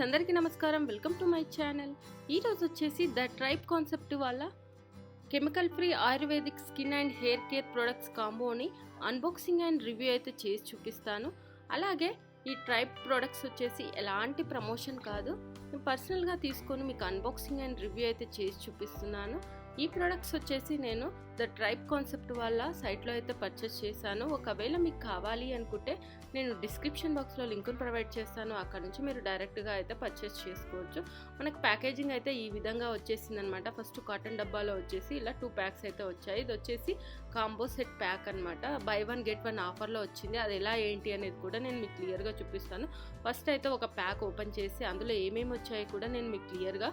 అందరికీ నమస్కారం. Welcome to my channel. ఈరోజు వచ్చేసి ద ట్రైబ్ కాన్సెప్ట్ వాళ్ళ chemical free ayurvedic skin and hair care products కాంబోని అన్బాక్సింగ్ అండ్ రివ్యూ అయితే చేసి చూపిస్తాను. అలాగే ఈ ట్రైబ్ ప్రొడక్ట్స్ వచ్చేసి ఎలాంటి ప్రమోషన్ కాదు, నేను పర్సనల్గా తీసుకొని మీకు అన్బాక్సింగ్ అండ్ రివ్యూ అయితే చేసి చూపిస్తున్నాను. ఈ ప్రొడక్ట్స్ వచ్చేసి నేను ద ట్రైబ్ కాన్సెప్ట్ వాళ్ళ సైట్లో అయితే పర్చేస్ చేశాను. ఒకవేళ మీకు కావాలి అనుకుంటే నేను డిస్క్రిప్షన్ బాక్స్లో లింకును ప్రొవైడ్ చేస్తాను, అక్కడ నుంచి మీరు డైరెక్ట్గా అయితే పర్చేస్ చేసుకోవచ్చు. మనకు ప్యాకేజింగ్ అయితే ఈ విధంగా వచ్చేసింది అనమాట. ఫస్ట్ కాటన్ డబ్బాలో వచ్చేసి ఇలా 2 ప్యాక్స్ అయితే వచ్చాయి. ఇది వచ్చేసి కాంబో సెట్ ప్యాక్ అనమాట. బై 1 గెట్ 1 ఆఫర్లో వచ్చింది. అది ఎలా ఏంటి అనేది కూడా నేను మీకు క్లియర్గా చూపిస్తాను. ఫస్ట్ అయితే ఒక ప్యాక్ ఓపెన్ చేసి అందులో ఏమేమి వచ్చాయో కూడా నేను మీకు క్లియర్గా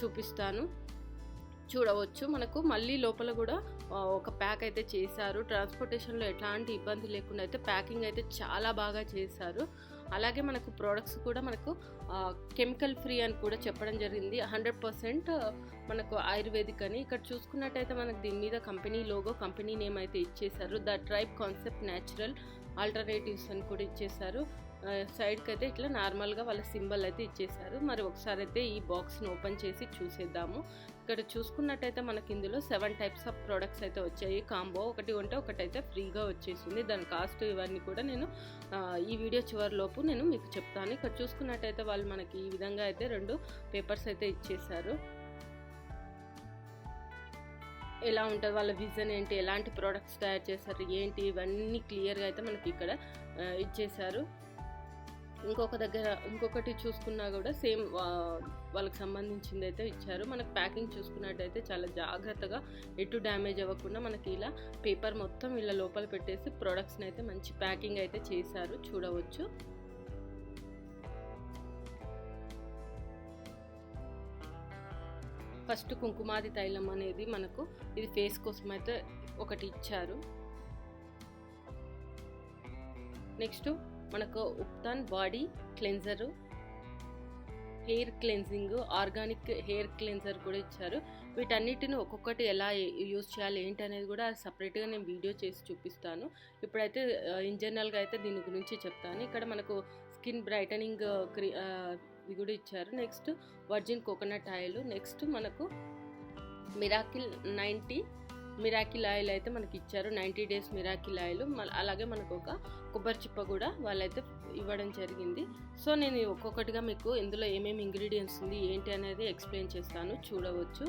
చూపిస్తాను. చూడవచ్చు, మనకు మళ్ళీ లోపల కూడా ఒక ప్యాక్ అయితే చేశారు. ట్రాన్స్పోర్టేషన్లో ఎట్లాంటి ఇబ్బంది లేకుండా అయితే ప్యాకింగ్ అయితే చాలా బాగా చేశారు. అలాగే మనకు ప్రోడక్ట్స్ కూడా మనకు కెమికల్ ఫ్రీ అని కూడా చెప్పడం జరిగింది. 100% మనకు ఆయుర్వేదిక్ అని. ఇక్కడ చూసుకున్నట్టయితే మనకు దీని మీద కంపెనీ లోగో, కంపెనీ నేమ్ అయితే ఇచ్చేశారు. The tribe concept natural alternatives అని కూడా ఇచ్చేశారు. సైడ్కి అయితే ఇట్లా నార్మల్గా వాళ్ళ సింబల్ అయితే ఇచ్చేశారు. మరి ఒకసారి అయితే ఈ బాక్స్ని ఓపెన్ చేసి చూసేద్దాము. ఇక్కడ చూసుకున్నట్టయితే మనకి ఇందులో 7 టైప్స్ ఆఫ్ ప్రోడక్ట్స్ అయితే వచ్చాయి. కాంబో ఒకటి ఉంటే ఒకటైతే ఫ్రీగా వచ్చేసింది. దాని కాస్ట్ ఇవన్నీ కూడా నేను ఈ వీడియో చివరిలోపు నేను మీకు చెప్తాను. ఇక్కడ చూసుకున్నట్టయితే వాళ్ళు మనకి ఈ విధంగా అయితే 2 పేపర్స్ అయితే ఇచ్చేశారు. ఎలా ఉంటుంది వాళ్ళ విజన్ ఏంటి, ఎలాంటి ప్రోడక్ట్స్ తయారు చేశారు ఏంటి, ఇవన్నీ క్లియర్గా అయితే మనకి ఇక్కడ ఇచ్చేశారు. ఇంకొకటి చూసుకున్నా కూడా సేమ్ వాళ్ళకి సంబంధించింది అయితే ఇచ్చారు. మనకు ప్యాకింగ్ చూసుకున్నట్టయితే చాలా జాగ్రత్తగా ఎటు డ్యామేజ్ అవ్వకుండా మనకి ఇలా పేపర్ మొత్తం ఇలా లోపల పెట్టేసి ప్రోడక్ట్స్ని అయితే మంచి ప్యాకింగ్ అయితే చేశారు. చూడవచ్చు. ఫస్ట్ కుంకుమాది తైలం అనేది మనకు ఇది ఫేస్ కోసం అయితే ఒకటి ఇచ్చారు. నెక్స్ట్ మనకు ubtan body cleanser, hair cleansing, organic hair cleanser కూడా ఇచ్చారు. వీటన్నిటిని ఒక్కొక్కటి ఎలా యూజ్ చేయాలి ఏంటి అనేది కూడా సపరేట్గా నేను వీడియో చేసి చూపిస్తాను. ఇప్పుడైతే ఇన్ జనరల్గా అయితే దీని గురించి చెప్తాను. ఇక్కడ మనకు స్కిన్ బ్రైటనింగ్ ఇది కూడా ఇచ్చారు. Next virgin coconut oil, next మనకు మిరాకిల్ ఆయిల్ అయితే మనకి ఇచ్చారు. 90 days మిరాకిల్ ఆయిల్. అలాగే మనకు ఒక కొబ్బరి చిప్ప కూడా వాళ్ళైతే ఇవ్వడం జరిగింది. సో నేను ఒక్కొక్కటిగా మీకు ఇందులో ఏమేమి ఇంగ్రీడియంట్స్ ఉంది ఏంటి అనేది ఎక్స్ప్లెయిన్ చేస్తాను. చూడవచ్చు.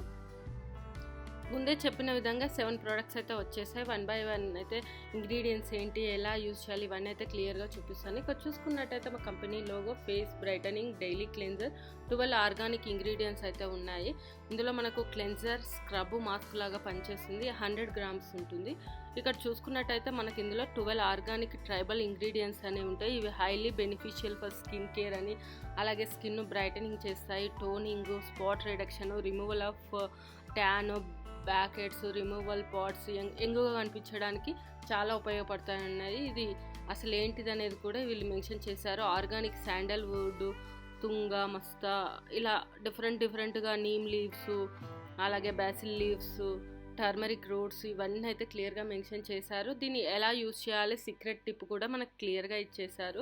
ముందే చెప్పిన విధంగా 7 ప్రోడక్ట్స్ అయితే వచ్చేసాయి. 1 by 1 అయితే ఇంగ్రీడియంట్స్ ఏంటి, ఎలా యూజ్ చేయాలి, ఇవన్నీ అయితే క్లియర్గా చూపిస్తాను. ఇక్కడ చూసుకున్నట్టయితే మా company logo, face brightening, daily cleanser, 12 organic ingredients అయితే ఉన్నాయి. ఇందులో మనకు క్లెన్జర్, స్క్రబ్, మాస్క్ లాగా పనిచేస్తుంది. 100 grams ఉంటుంది. ఇక్కడ చూసుకున్నట్టయితే మనకి ఇందులో 12 ఆర్గానిక్ ట్రైబల్ ఇంగ్రీడియంట్స్ అనేవి ఉంటాయి. ఇవి highly beneficial for skin care అని, అలాగే స్కిన్ బ్రైటనింగ్ చేస్తాయి, toning, spot reduction, removal of tan, blackheads, removal spots, యంగ్గా కనిపించడానికి చాలా ఉపయోగపడుతున్నాయి. ఇది అసలు ఏంటిది అనేది కూడా వీళ్ళు మెన్షన్ చేశారు. ఆర్గానిక్ శాండల్వుడ్, తుంగ, మస్తా, ఇలా డిఫరెంట్గా నీమ్ లీవ్స్, అలాగే బాసిల్ లీవ్స్, టర్మరిక్ రూట్స్, ఇవన్నీ అయితే క్లియర్గా మెన్షన్ చేశారు. దీన్ని ఎలా యూజ్ చేయాలి సీక్రెట్ టిప్ కూడా మనకు క్లియర్గా ఇచ్చేశారు.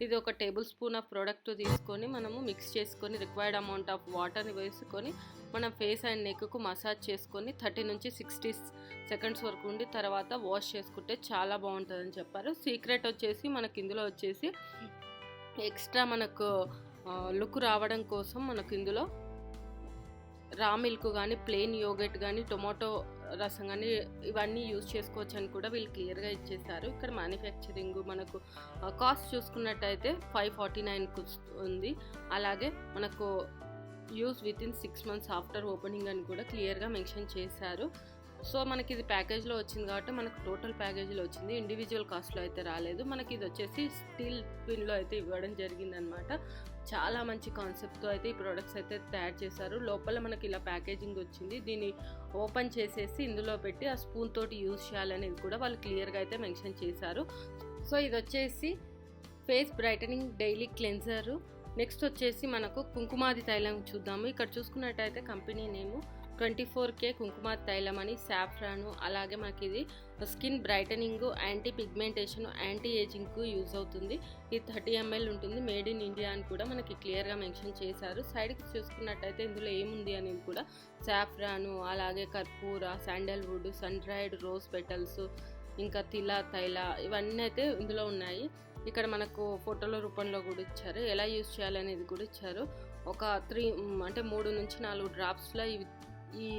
ఇది ఒక టేబుల్ స్పూన్ ఆఫ్ ప్రోడక్ట్ తీసుకొని మనము మిక్స్ చేసుకొని రిక్వైర్డ్ అమౌంట్ ఆఫ్ వాటర్ని వేసుకొని మనం ఫేస్ అండ్ నెక్కు మసాజ్ చేసుకొని 30 నుంచి 60 seconds వరకు ఉండి తర్వాత వాష్ చేసుకుంటే చాలా బాగుంటుందని చెప్పారు. సీక్రెట్ వచ్చేసి మనకి ఇందులో వచ్చేసి ఎక్స్ట్రా మనకు లుక్ రావడం కోసం మనకు ఇందులో రా మిల్క్ కానీ, ప్లెయిన్ యోగర్ట్ కానీ, టొమాటో రసం కానీ ఇవన్నీ యూజ్ చేసుకోవచ్చు అని కూడా వీళ్ళు క్లియర్గా ఇచ్చేసారు. ఇక్కడ మ్యానుఫ్యాక్చరింగ్ మనకు కాస్ట్ చూసుకున్నట్టయితే 549 ఉంది. అలాగే మనకు use with in 6 months after opening అని కూడా క్లియర్గా మెన్షన్ చేశారు. సో మనకి ఇది ప్యాకేజ్లో వచ్చింది కాబట్టి మనకు టోటల్ ప్యాకేజీలో వచ్చింది, ఇండివిజువల్ కాస్ట్లో అయితే రాలేదు. మనకి ఇది వచ్చేసి స్టీల్ పిన్లో అయితే ఇవ్వడం జరిగిందనమాట. చాలా మంచి కాన్సెప్ట్తో అయితే ఈ ప్రోడక్ట్స్ అయితే తయారు చేశారు. లోపల మనకి ఇలా ప్యాకేజింగ్ వచ్చింది. దీన్ని ఓపెన్ చేసేసి ఇందులో పెట్టి ఆ స్పూన్ తోటి యూజ్ చేయాలనేది కూడా వాళ్ళు క్లియర్గా అయితే మెన్షన్ చేశారు. సో ఇది వచ్చేసి ఫేస్ బ్రైటనింగ్ డైలీ క్లెన్జరు. నెక్స్ట్ వచ్చేసి మనకు కుంకుమాది తైలం చూద్దాము. ఇక్కడ చూసుకున్నట్టయితే కంపెనీ నేము 24K కుంకుమ తైలం అని, సాఫ్రాను, అలాగే మనకి ఇది skin brightening, anti pigmentation, anti ఏజింగ్కు యూజ్ అవుతుంది. ఇది 30 ml ఉంటుంది. మేడ్ ఇన్ ఇండియా అని కూడా మనకి క్లియర్గా మెన్షన్ చేశారు. సైడ్కి చూసుకున్నట్టయితే ఇందులో ఏముంది అనేది కూడా సాఫ్రాను, అలాగే కర్పూర, sandalwood, sun dried rose petals, ఇంకా తిల తైల ఇవన్నీ అయితే ఇందులో ఉన్నాయి. ఇక్కడ మనకు ఫోటోల రూపంలో కూడా ఇచ్చారు. ఎలా యూజ్ చేయాలనేది కూడా ఇచ్చారు. ఒక 3 నుంచి 4 డ్రాప్స్లో ఈ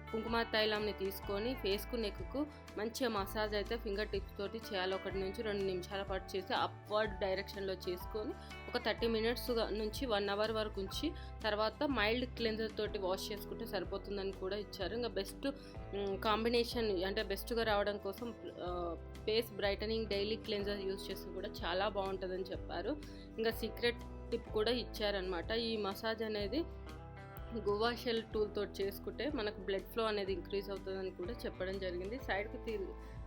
కుంకుమ తైలంని తీసుకొని ఫేస్కు నెక్కు మంచిగా మసాజ్ అయితే ఫింగర్ టిప్స్ తోటి చేయాలి. 1 నుంచి 2 నిమిషాల పాటు చేసి అప్వర్డ్ డైరెక్షన్లో చేసుకొని ఒక 30 మినిట్స్ నుంచి 1 అవర్ వరకు ఉంచి తర్వాత మైల్డ్ క్లెన్జర్ తోటి వాష్ చేసుకుంటే సరిపోతుందని కూడా ఇచ్చారు. ఇంకా బెస్ట్ కాంబినేషన్ అంటే బెస్ట్గా రావడం కోసం face brightening daily cleanser use చేస్తే కూడా చాలా బాగుంటుందని చెప్పారు. ఇంకా సీక్రెట్ టిప్ కూడా ఇచ్చారనమాట. ఈ మసాజ్ అనేది గోవా షెల్ టూల్ తోటి చేసుకుంటే మనకు బ్లడ్ ఫ్లో అనేది ఇంక్రీజ్ అవుతుందని కూడా చెప్పడం జరిగింది. సైడ్కి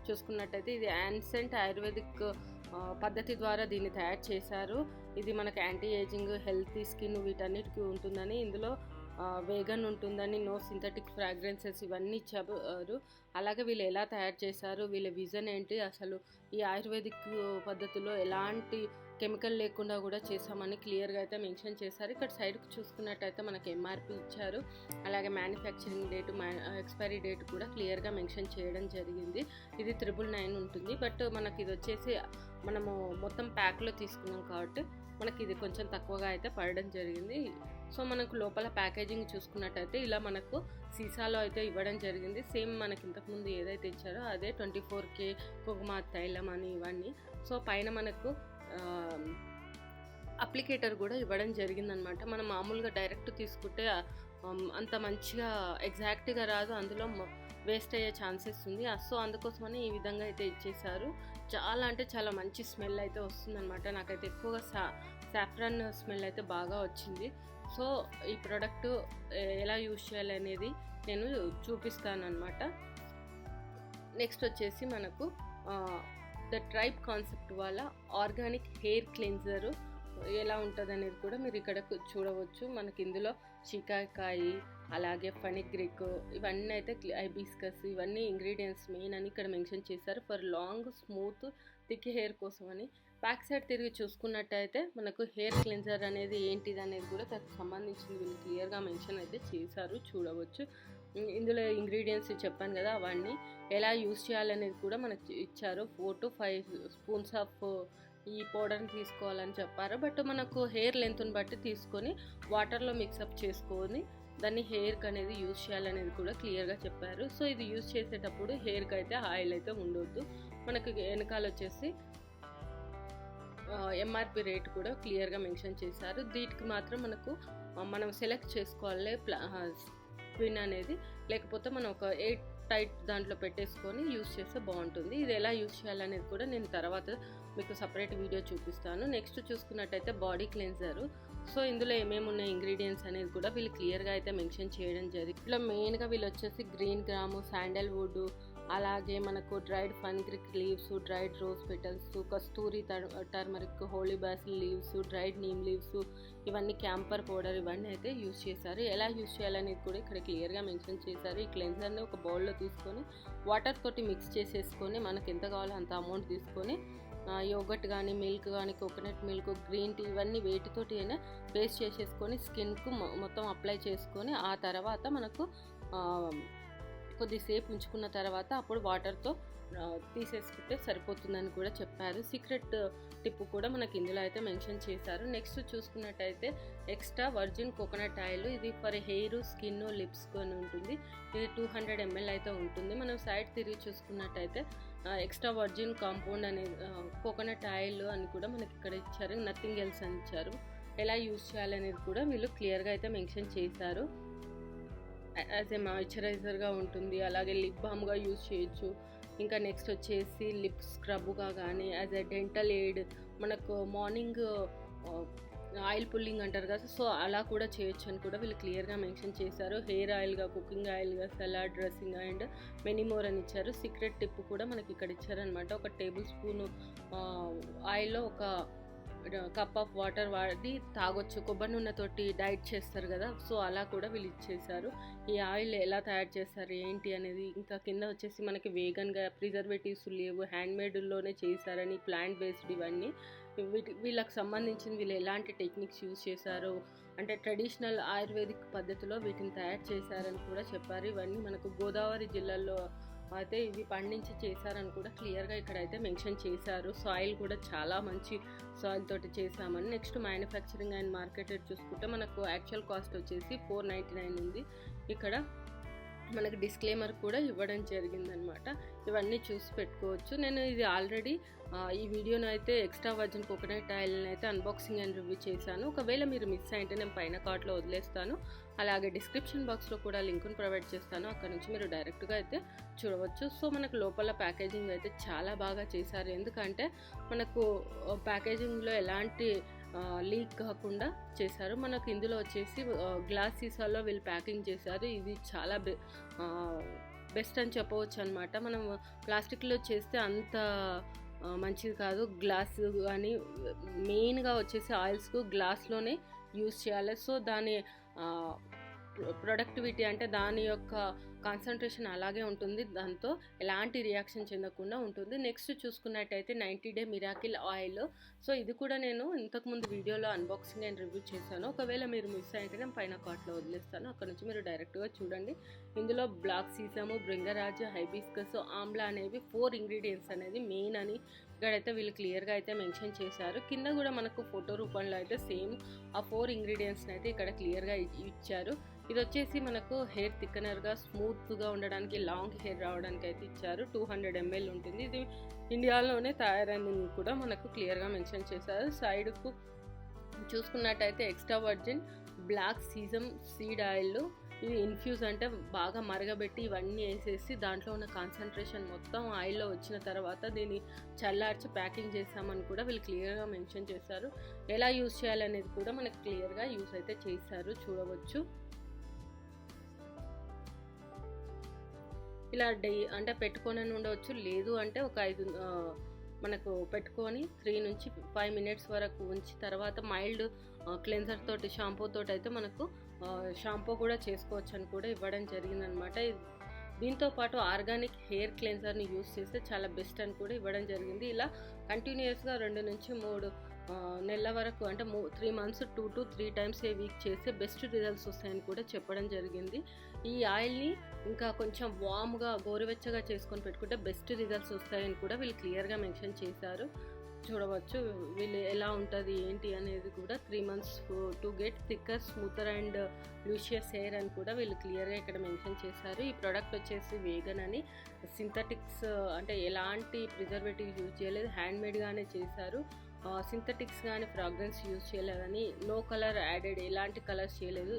చూసుకున్నట్టయితే ఇది యాన్సెంట్ ఆయుర్వేదిక్ పద్ధతి ద్వారా దీన్ని తయారు చేశారు. ఇది మనకు యాంటీ ఏజింగ్, హెల్తీ స్కిన్ వీటన్నిటికీ ఉంటుందని, ఇందులో వేగన్ ఉంటుందని, నో సింథటిక్ ఫ్రాగ్రెన్సెస్ ఇవన్నీ ఇచ్చారు. అలాగే వీళ్ళు ఎలా తయారు చేశారు, వీళ్ళ విజన్ ఏంటి, అసలు ఈ ఆయుర్వేదిక్ పద్ధతిలో ఎలాంటి కెమికల్ లేకుండా కూడా చేసామని క్లియర్గా అయితే మెన్షన్ చేశారు. ఇక్కడ సైడ్కి చూసుకున్నట్టయితే మనకి ఎంఆర్పి ఇచ్చారు. అలాగే మ్యానుఫ్యాక్చరింగ్ డేట్, ఎక్స్పైరీ డేట్ కూడా క్లియర్గా మెన్షన్ చేయడం జరిగింది. ఇది 999 ఉంటుంది. బట్ మనకి ఇది వచ్చేసి మనము మొత్తం ప్యాక్లో తీసుకున్నాం కాబట్టి మనకి ఇది కొంచెం తక్కువగా అయితే పడడం జరిగింది. సో మనకు లోపల ప్యాకేజింగ్ చూసుకున్నట్టయితే ఇలా మనకు సీసాలో అయితే ఇవ్వడం జరిగింది. సేమ్ మనకి ఇంతకుముందు ఏదైతే ఇచ్చారో అదే 24K కుంకుమ తైలం అని ఇవన్నీ. సో పైన మనకు అప్లికేటర్ కూడా ఇవ్వడం జరిగిందనమాట. మనం మామూలుగా డైరెక్ట్ తీసుకుంటే అంత మంచిగా ఎగ్జాక్ట్గా రాదు, అందులో వేస్ట్ అయ్యే ఛాన్సెస్ ఉంది. సో అందుకోసమని ఈ విధంగా అయితే ఇచ్చేసారు. చాలా అంటే చాలా మంచి స్మెల్ అయితే వస్తుందన్నమాట. నాకైతే ఎక్కువగా సాఫ్రాన్ స్మెల్ అయితే బాగా వచ్చింది. సో ఈ ప్రోడక్ట్ ఎలా యూజ్ చేయాలి అనేది నేను చూపిస్తాను అనమాట. నెక్స్ట్ వచ్చేసి మనకు ద ట్రైబ్ కాన్సెప్ట్ వాళ్ళ ఆర్గానిక్ హెయిర్ క్లెన్జర్ ఎలా ఉంటుంది అనేది కూడా మీరు ఇక్కడ చూడవచ్చు. మనకి ఇందులో షికాకాయి, అలాగే ఫెనిగ్రిక్ ఇవన్నీ అయితే హైబిస్కస్ ఇవన్నీ ఇంగ్రీడియంట్స్ మెయిన్ అని ఇక్కడ మెన్షన్ చేశారు. For long smooth thick hair కోసం అని. బ్యాక్ సైడ్ తిరిగి చూసుకున్నట్టయితే మనకు హెయిర్ క్లెన్జర్ అనేది ఏంటిది అనేది కూడా దానికి సంబంధించింది వీళ్ళు క్లియర్గా మెన్షన్ అయితే చేశారు, చూడవచ్చు. ఇందులో ఇంగ్రీడియంట్స్ చెప్పాను కదా, అవన్నీ ఎలా యూజ్ చేయాలనేది కూడా మనకు ఇచ్చారు. 4 to 5 స్పూన్స్ ఆఫ్ ఈ పౌడర్ని తీసుకోవాలని చెప్పారు. బట్ మనకు హెయిర్ లెంత్ని బట్టి తీసుకొని వాటర్లో మిక్సప్ చేసుకొని దాన్ని హెయిర్కి అనేది యూజ్ చేయాలనేది కూడా క్లియర్గా చెప్పారు. సో ఇది యూజ్ చేసేటప్పుడు హెయిర్కి అయితే ఆయిల్ అయితే ఉండొద్దు. మనకు వెనకాల వచ్చేసి ఎంఆర్పి రేట్ కూడా క్లియర్గా మెన్షన్ చేశారు. వీటికి మాత్రం మనం సెలెక్ట్ చేసుకోవాలి స్పిన్ అనేది, లేకపోతే మనం ఒక 8 టైట్ దాంట్లో పెట్టేసుకొని యూజ్ చేస్తే బాగుంటుంది. ఇది ఎలా యూజ్ చేయాలనేది కూడా నేను తర్వాత మీకు సపరేట్ వీడియో చూపిస్తాను. నెక్స్ట్ చూసుకున్నట్టయితే బాడీ క్లెన్జర్. సో ఇందులో ఏమేమి ఉన్నాయి ఇంగ్రీడియంట్స్ అనేది కూడా వీళ్ళు క్లియర్గా అయితే మెన్షన్ చేయడం జరిగింది. ఇట్లా మెయిన్గా వీళ్ళు వచ్చేసి గ్రీన్ గ్రాము, శాండల్వుడ్, అలాగే మనకు dried fenugreek leaves, dried rose petals, Kasturi turmeric, holy basil leaves, dried neem leaves, ఇవన్నీ క్యాంపర్ పౌడర్ ఇవన్నీ అయితే యూజ్ చేశారు. ఎలా యూజ్ చేయాలనేది కూడా ఇక్కడ క్లియర్గా మెన్షన్ చేశారు. ఈ క్లెన్జర్ని ఒక బౌల్లో తీసుకొని వాటర్ తోటి మిక్స్ చేసేసుకొని మనకు ఎంత కావాలో అంత అమౌంట్ తీసుకొని యోగట్ కానీ, మిల్క్ కానీ, కోకోనట్ మిల్క్, గ్రీన్ టీ ఇవన్నీ వేటితోటి అయినా పేస్ట్ చేసేసుకొని స్కిన్కు మొత్తం అప్లై చేసుకొని ఆ తర్వాత మనకు కొద్దిసేపు ఉంచుకున్న తర్వాత అప్పుడు వాటర్తో తీసేసుకుంటే సరిపోతుందని కూడా చెప్పారు. సీక్రెట్ టిప్ కూడా మనకి ఇందులో అయితే మెన్షన్ చేశారు. నెక్స్ట్ చూసుకున్నట్టయితే ఎక్స్ట్రా వర్జిన్ కోకోనట్ ఆయిల్. ఇది ఫర్ హెయిర్, స్కిన్, లిప్స్ కొని ఉంటుంది. ఇది 200 ml అయితే ఉంటుంది. మనం సైడ్ తిరిగి చూసుకున్నట్టయితే ఎక్స్ట్రా వర్జిన్ కాంపౌండ్ అనేది కోకోనట్ ఆయిల్ అని కూడా మనకి ఇక్కడ ఇచ్చారు. నథింగ్ ఎల్స్ అని ఇచ్చారు. ఎలా యూజ్ చేయాలనేది కూడా వీళ్ళు క్లియర్గా అయితే మెన్షన్ చేశారు. యాజ్ ఏ మాయిశ్చరైజర్గా ఉంటుంది, అలాగే లిప్ బామ్గా యూజ్ చేయొచ్చు. ఇంకా నెక్స్ట్ వచ్చేసి లిప్ స్క్రబ్గా కానీ, యాజ్ ఏ డెంటల్ ఎయిడ్, మనకు మార్నింగ్ ఆయిల్ పుల్లింగ్ అంటారు కదా, సో అలా కూడా చేయొచ్చు అని కూడా వీళ్ళు క్లియర్గా మెన్షన్ చేశారు. హెయిర్ ఆయిల్గా, కుకింగ్ ఆయిల్గా, salad dressing and many more అని ఇచ్చారు. సీక్రెట్ టిప్ కూడా మనకి ఇక్కడ ఇచ్చారనమాట. ఒక టేబుల్ స్పూన్ ఆయిల్లో ఒక కప్ ఆఫ్ వాటర్ వాడి తాగొచ్చు. కొబ్బరి నూనెతోటి డైట్ చేస్తారు కదా, సో అలా కూడా వీళ్ళు ఇచ్చేసారు. ఈ ఆయిల్ ఎలా తయారు చేస్తారు ఏంటి అనేది, ఇంకా కింద వచ్చేసి మనకి వేగన్గా ప్రిజర్వేటివ్స్ లేవు, హ్యాండ్మేడ్లోనే చేశారని, ప్లాంట్ బేస్డ్ ఇవన్నీ. వీళ్ళకి సంబంధించిన వీళ్ళు ఎలాంటి టెక్నిక్స్ యూజ్ చేశారు అంటే ట్రెడిషనల్ ఆయుర్వేదిక్ పద్ధతిలో వీటిని తయారు చేశారని కూడా చెప్పారు. ఇవన్నీ మనకు గోదావరి జిల్లాలో అయితే ఇవి పండించి చేశారని కూడా క్లియర్గా ఇక్కడైతే మెన్షన్ చేశారు. సాయిల్ కూడా చాలా మంచి సాయిల్ తోటి చేశామని. నెక్స్ట్ మ్యానుఫ్యాక్చరింగ్ అండ్ మార్కెటెడ్ చూసుకుంటే మనకు యాక్చువల్ కాస్ట్ వచ్చేసి 499 ఉంది. ఇక్కడ మనకి డిస్క్లైమర్ కూడా ఇవ్వడం జరిగిందనమాట. ఇవన్నీ చూసి పెట్టుకోవచ్చు. నేను ఇది ఆల్రెడీ ఈ వీడియోను అయితే ఎక్స్ట్రా వర్జిన్ కోకోనట్ ఆయిల్ని అయితే అన్బాక్సింగ్ అండ్ రివ్యూ చేశాను. ఒకవేళ మీరు మిస్ అయితే నేను పైన కార్ట్లో వదిలేస్తాను, అలాగే డిస్క్రిప్షన్ బాక్స్లో కూడా లింక్ను ప్రొవైడ్ చేస్తాను, అక్కడ నుంచి మీరు డైరెక్ట్గా అయితే చూడవచ్చు. సో మనకు లోపల ప్యాకేజింగ్ అయితే చాలా బాగా చేశారు. ఎందుకంటే మనకు ప్యాకేజింగ్లో ఎలాంటి లీక్ కాకుండా చేశారు. మనకు ఇందులో వచ్చేసి గ్లాస్ సీసాలో వీళ్ళు ప్యాకింగ్ చేశారు. ఇది చాలా బెస్ట్ అని చెప్పవచ్చు అనమాట. మనం ప్లాస్టిక్లో చేస్తే అంత మంచిది కాదు. గ్లాస్ కానీ మెయిన్గా వచ్చేసి ఆయిల్స్కు గ్లాస్లోనే యూజ్ చేయాలి. సో దాని ప్రొడక్టివిటీ అంటే దాని యొక్క కాన్సన్ట్రేషన్ అలాగే ఉంటుంది, దాంతో ఎలాంటి రియాక్షన్ చెందకుండా ఉంటుంది. నెక్స్ట్ చూసుకున్నట్టయితే 90 డే మిరాకిల్ ఆయిల్. సో ఇది కూడా నేను ఇంతకుముందు వీడియోలో అన్బాక్సింగ్ అండ్ రివ్యూ చేశాను. ఒకవేళ మీరు మిస్ అయితే నేను పైన కార్ట్లో వదిలేస్తాను, అక్కడ నుంచి మీరు డైరెక్ట్గా చూడండి. ఇందులో బ్లాక్ సీసము, భృంగరాజు, హైబిస్కస్, ఆమ్లా అనేవి 4 ఇంగ్రీడియంట్స్ అనేది మెయిన్ అని ఇక్కడైతే వీళ్ళు క్లియర్గా అయితే మెన్షన్ చేశారు. కింద కూడా మనకు ఫోటో రూపంలో అయితే సేమ్ ఆ 4 ఇంగ్రీడియంట్స్ని అయితే ఇక్కడ క్లియర్గా ఇచ్చారు. ఇది వచ్చేసి మనకు హెయిర్ థిక్కనర్గా స్మూత్గా ఉండడానికి, లాంగ్ హెయిర్ రావడానికి అయితే ఇచ్చారు. 200 ml ఉంటుంది. ఇది ఇండియాలోనే తయారని కూడా మనకు క్లియర్గా మెన్షన్ చేశారు. సైడ్కు చూసుకున్నట్టయితే extra virgin black sesame seed oil. ఇది ఇన్ఫ్యూజ్ అంటే బాగా మరగబెట్టి ఇవన్నీ వేసేసి దాంట్లో ఉన్న కాన్సన్ట్రేషన్ మొత్తం ఆయిల్లో వచ్చిన తర్వాత దీన్ని చల్లార్చి ప్యాకింగ్ చేసామని కూడా వీళ్ళు క్లియర్గా మెన్షన్ చేశారు. ఎలా యూజ్ చేయాలనేది కూడా మనకు క్లియర్గా యూజ్ అయితే చేశారు, చూడవచ్చు. ఇలా అంటే పెట్టుకొని ఉండవచ్చు, లేదు అంటే ఒక 5 మనకు పెట్టుకొని 3 నుంచి 5 minutes వరకు ఉంచి తర్వాత మైల్డ్ క్లెన్సర్ తోటి, షాంపూ తోటి అయితే మనకు షాంపూ కూడా చేసుకోవచ్చు అని కూడా ఇవ్వడం జరిగిందనమాట. దీంతో పాటు ఆర్గానిక్ హెయిర్ క్లెన్సర్ని యూస్ చేస్తే చాలా బెస్ట్ అని కూడా ఇవ్వడం జరిగింది. ఇలా కంటిన్యూస్గా 2 నుంచి 3 నెలల వరకు అంటే 3 months 2 to 3 times A week చేస్తే బెస్ట్ రిజల్ట్స్ వస్తాయని కూడా చెప్పడం జరిగింది. ఈ ఆయిల్ని ఇంకా కొంచెం వామ్గా గోరువెచ్చగా చేసుకొని పెట్టుకుంటే బెస్ట్ రిజల్ట్స్ వస్తాయని కూడా వీళ్ళు క్లియర్గా మెన్షన్ చేశారు, చూడవచ్చు. వీళ్ళు ఎలా ఉంటుంది ఏంటి అనేది కూడా 3 months to get thicker, smoother and luscious hair అని కూడా వీళ్ళు క్లియర్గా ఇక్కడ మెన్షన్ చేశారు. ఈ ప్రోడక్ట్ వచ్చేసి వేగన్ అని, సింథటిక్స్ అంటే ఎలాంటి ప్రిజర్వేటివ్స్ యూజ్ చేయలేదు, హ్యాండ్మేడ్గానే చేశారు. సింథటిక్స్ కానీ ఫ్రాగ్రెన్స్ యూజ్ చేయలేదని, నో కలర్ యాడెడ్, ఎలాంటి కలర్స్ చేయలేదు.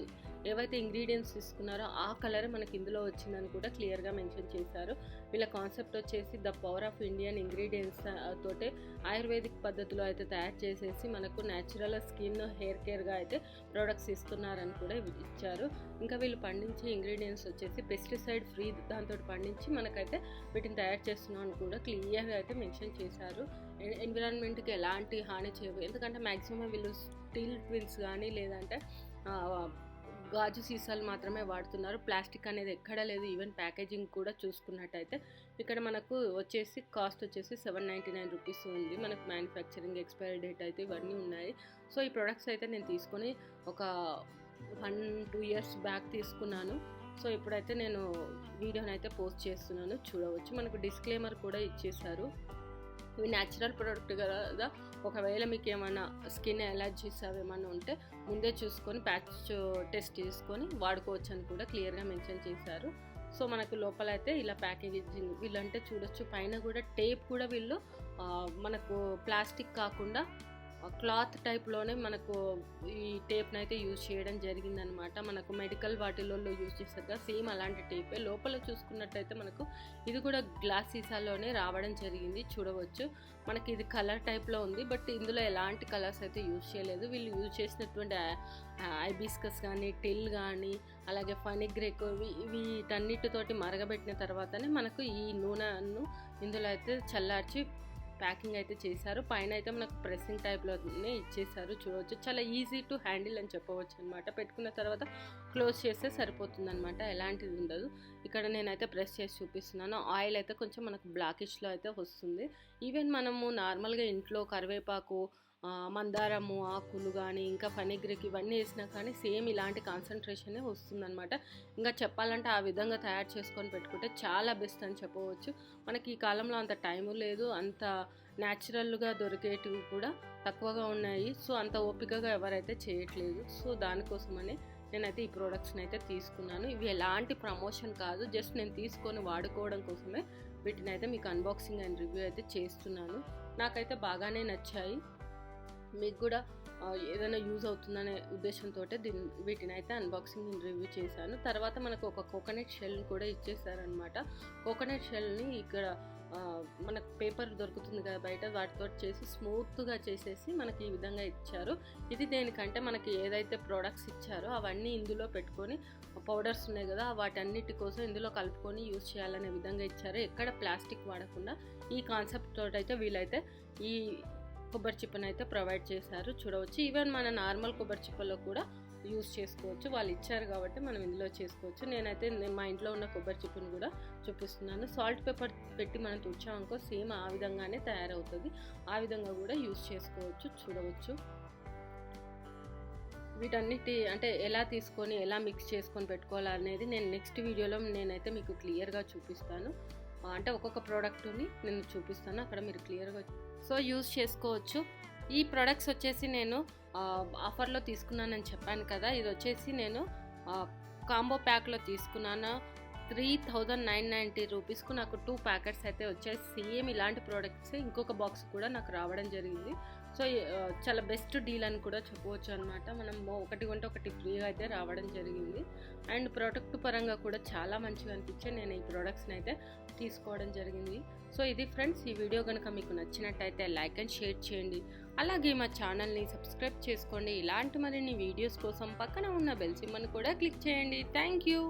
ఏవైతే ఇంగ్రీడియంట్స్ తీసుకున్నారో ఆ కలర్ మనకి ఇందులో వచ్చిందని కూడా క్లియర్గా మెన్షన్ చేశారు. వీళ్ళ కాన్సెప్ట్ వచ్చేసి the power of Indian ingredients తోటే ఆయుర్వేదిక్ పద్ధతిలో అయితే తయారు చేసేసి మనకు న్యాచురల్ స్కిన్ హెయిర్ కేర్గా అయితే ప్రోడక్ట్స్ ఇస్తున్నారని కూడా ఇచ్చారు. ఇంకా వీళ్ళు పండించే ఇంగ్రీడియంట్స్ వచ్చేసి పెస్టిసైడ్ ఫ్రీ దాంతో పండించి మనకైతే వీటిని తయారు చేస్తున్నాం అని కూడా క్లియర్గా అయితే మెన్షన్ చేశారు. ఎన్విరాన్మెంట్కి ఎలాంటి హాని చేయవు, ఎందుకంటే మ్యాక్సిమం వీళ్ళు స్టీల్ ట్విల్స్ కానీ లేదంటే గాజు సీసాలు మాత్రమే వాడుతున్నారు. ప్లాస్టిక్ అనేది ఎక్కడా లేదు. ఈవెన్ ప్యాకేజింగ్ కూడా చూసుకున్నట్టయితే ఇక్కడ మనకు వచ్చేసి కాస్ట్ వచ్చేసి 799 రూపీస్ ఉంది. మనకు మ్యానుఫ్యాక్చరింగ్ ఎక్స్పైరీ డేట్ అయితే ఇవన్నీ ఉన్నాయి. సో ఈ ప్రొడక్ట్స్ అయితే నేను తీసుకొని ఒక 1-2 years బ్యాక్ తీసుకున్నాను. సో ఇప్పుడైతే నేను వీడియోని అయితే పోస్ట్ చేస్తున్నాను, చూడవచ్చు. మనకు డిస్క్లైమర్ కూడా ఇచ్చేసారు. ఇవి న్యాచురల్ ప్రోడక్ట్ కదా, ఒకవేళ మీకు ఏమైనా స్కిన్ ఎలర్జీస్ అవి ఏమైనా ఉంటే ముందే చూసుకొని ప్యాచ్ టెస్ట్ చేసుకొని వాడుకోవచ్చు అని కూడా క్లియర్గా మెన్షన్ చేశారు. సో మనకు లోపల అయితే ఇలా ప్యాకేజింగ్ వీళ్ళంటే చూడొచ్చు. పైన కూడా టేప్ కూడా వీళ్ళు మనకు ప్లాస్టిక్ కాకుండా క్లాత్ టైప్లోనే మనకు ఈ టేప్ని అయితే యూజ్ చేయడం జరిగిందనమాట. మనకు మెడికల్ వాటిల్లో యూజ్ చేస్తారు కదా, సేమ్ అలాంటి టేపే. లోపల చూసుకున్నట్టయితే మనకు ఇది కూడా గ్లాస్ సీసాలోనే రావడం జరిగింది, చూడవచ్చు. మనకి ఇది కలర్ టైప్లో ఉంది, బట్ ఇందులో ఎలాంటి కలర్స్ అయితే యూజ్ చేయలేదు. వీళ్ళు యూజ్ చేసినటువంటి హైబిస్కస్ కానీ, టిల్ కానీ, అలాగే ఫెనిగ్రేక్ వీటన్నిటితోటి మరగబెట్టిన తర్వాతనే మనకు ఈ నూనెను ఇందులో అయితే చల్లార్చి ప్యాకింగ్ అయితే చేశారు. పైన అయితే మనకు ప్రెస్సింగ్ టైప్లోనే ఇచ్చేసారు. చూడవచ్చు, చాలా ఈజీ టు హ్యాండిల్ అని చెప్పవచ్చు అనమాట. పెట్టుకున్న తర్వాత క్లోజ్ చేస్తే సరిపోతుంది అనమాట, ఎలాంటిది ఉండదు. ఇక్కడ నేనైతే ప్రెస్ చేసి చూపిస్తున్నాను. ఆయిల్ అయితే కొంచెం మనకు బ్లాకిష్లో అయితే వస్తుంది. ఈవెన్ మనము నార్మల్గా ఇంట్లో కరివేపాకు, మందారము ఆకులు కానీ ఇంకా ఫెనిగ్రిక్ ఇవన్నీ వేసినా కానీ సేమ్ ఇలాంటి కాన్సన్ట్రేషనే వస్తుందన్నమాట. ఇంకా చెప్పాలంటే ఆ విధంగా తయారు చేసుకొని పెట్టుకుంటే చాలా బెస్ట్ అని చెప్పవచ్చు. మనకి ఈ కాలంలో అంత టైము లేదు, అంత న్యాచురల్గా దొరికేటివి కూడా తక్కువగా ఉన్నాయి. సో అంత ఓపికగా ఎవరైతే చేయట్లేదు. సో దానికోసమనే నేనైతే ఈ ప్రోడక్ట్స్ని అయితే తీసుకున్నాను. ఇవి ఎలాంటి ప్రమోషన్ కాదు, జస్ట్ నేను తీసుకొని వాడుకోవడం కోసమే వీటిని అయితే మీకు అన్బాక్సింగ్ అండ్ రివ్యూ అయితే చేస్తున్నాను. నాకైతే బాగానే నచ్చాయి. మీకు కూడా ఏదైనా యూజ్ అవుతుందనే ఉద్దేశంతో వీటిని అయితే అన్బాక్సింగ్ అండ్ రివ్యూ చేశాను. తర్వాత మనకు ఒక కోకోనట్ షెల్ని కూడా ఇచ్చేసారనమాట. కోకోనట్ షెల్ని ఇక్కడ మనకు పేపర్ దొరుకుతుంది కదా బయట, వాటితో చేసి స్మూత్గా చేసేసి మనకి ఈ విధంగా ఇచ్చారు. ఇది దేనికంటే మనకి ఏదైతే ప్రోడక్ట్స్ ఇచ్చారో అవన్నీ ఇందులో పెట్టుకొని, పౌడర్స్ ఉన్నాయి కదా వాటన్నిటి కోసం ఇందులో కలుపుకొని యూజ్ చేయాలనే విధంగా ఇచ్చారు. ఎక్కడ ప్లాస్టిక్ వాడకుండా ఈ కాన్సెప్ట్ తోటి అయితే వీళ్ళైతే ఈ కొబ్బరి చిప్పను అయితే ప్రొవైడ్ చేశారు. చూడవచ్చు, ఈవెన్ మన నార్మల్ కొబ్బరి చిప్పలో కూడా యూజ్ చేసుకోవచ్చు. వాళ్ళు ఇచ్చారు కాబట్టి మనం ఇందులో చేసుకోవచ్చు. నేనైతే మా ఇంట్లో ఉన్న కొబ్బరి చిప్పను కూడా చూపిస్తున్నాను. సాల్ట్ పేపర్ పెట్టి మనం తుడిచామనుకో సేమ్ ఆ విధంగానే తయారవుతుంది. ఆ విధంగా కూడా యూజ్ చేసుకోవచ్చు. చూడవచ్చు, వీటన్నిటి అంటే ఎలా తీసుకొని ఎలా మిక్స్ చేసుకొని పెట్టుకోవాలనేది నేను నెక్స్ట్ వీడియోలో నేనైతే మీకు క్లియర్గా చూపిస్తాను. అంటే ఒక్కొక్క ప్రోడక్ట్ని నేను చూపిస్తాను, అక్కడ మీరు క్లియర్గా యూజ్ చేసుకోవచ్చు. ఈ ప్రొడక్ట్స్ వచ్చేసి నేను ఆఫర్లో తీసుకున్నానని చెప్పాను కదా, ఇది వచ్చేసి నేను కాంబో ప్యాక్లో తీసుకున్నాను. 3990 రూపీస్కు నాకు 2 ప్యాకెట్స్ అయితే వచ్చాయి. సేమ్ ఇలాంటి ప్రోడక్ట్స్ ఇంకొక బాక్స్ కూడా నాకు రావడం జరిగింది. సో చాలా బెస్ట్ డీల్ అని కూడా చెప్పవచ్చు అనమాట. మనం ఒకటి కొంటే ఒకటి ఫ్రీగా అయితే రావడం జరిగింది. అండ్ ప్రోడక్ట్ పరంగా కూడా చాలా మంచిగా అనిపించే నేను ఈ ప్రోడక్ట్స్ని అయితే తీసుకోవడం జరిగింది. సో ఇది ఫ్రెండ్స్, ఈ వీడియో కనుక మీకు నచ్చినట్టయితే లైక్ అండ్ షేర్ చేయండి. అలాగే మా ఛానల్ని సబ్స్క్రైబ్ చేసుకోండి. ఇలాంటి మరిన్ని వీడియోస్ కోసం పక్కన ఉన్న బెల్ సింబల్ని కూడా క్లిక్ చేయండి. Thank you.